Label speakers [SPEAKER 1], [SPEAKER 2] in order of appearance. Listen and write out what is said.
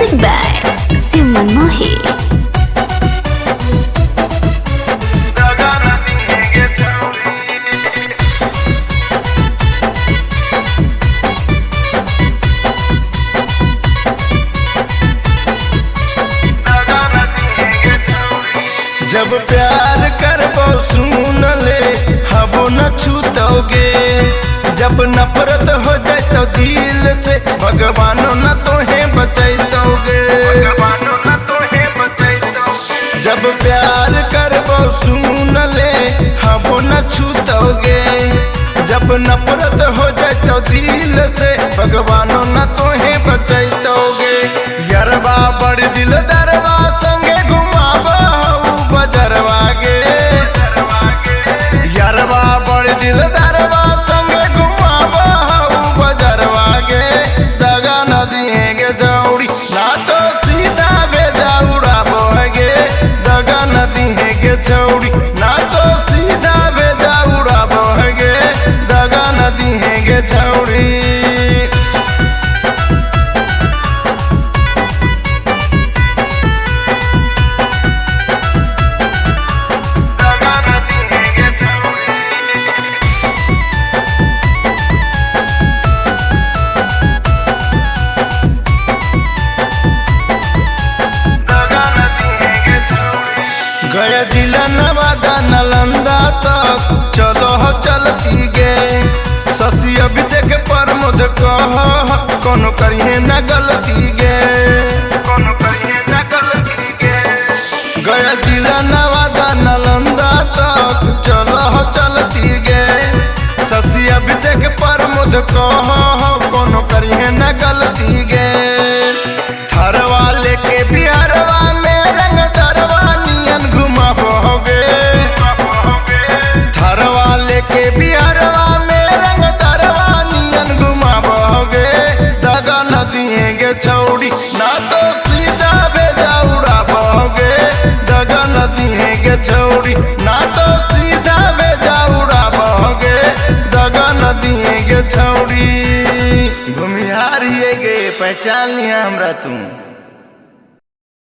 [SPEAKER 1] Music by Simon Mohi.
[SPEAKER 2] जब प्यार करबो सुन ले हबो न छूतोगे, जब नफरत हो जाए तो दिल से भगवानो न तोहे बचैतोगे। जब प्यार करबो सुन ले हबो न छूतोगे, जब नफरत हो जाए तो दिल से भगवानो न तोहे बचैतोगे। यरबा बड़ दिल दरवा संगे घुमाबो बजरवा गे, यरबा बड़ दिल दरवा संगे घुमाबो बजरवा गे। दगा न दिएगे जौड़ी ना तो सीधा भेजा उड़ाबो गे, दगा न दिएगे जौड़ी ना तो सीधा भेजा उड़ाबो गे, दगा न दिएगे जौड़ी। गया जिला नवादा नालंदा तक चलो हो चलती गे, शशि अभिषेक प्रमोद कह कोनो करिए न गलती गे, कोनो करिए न गलती गे। गया जिला नवादा नालंदा तक चलो हो चलती गे, शशि अभिषेक प्रमोद कह कोनो करिए न गलती गे। थरवा लेके बिहारवा में रंग दरवा नियन घुमाबोगे, थरवा लेके बिहारवा में रंग दरवा नियन घुमाबोगे। दगा न दिएगे छौड़ी ना तो सीधा भेजा उड़ाबोगे, दगा न दिएगे छौड़ी ना तो सीधा भेजा उड़ाबोगे, दगा न दिएगे छौड़ी। घुमियारिए गे पहचान लिया हमरा तुम।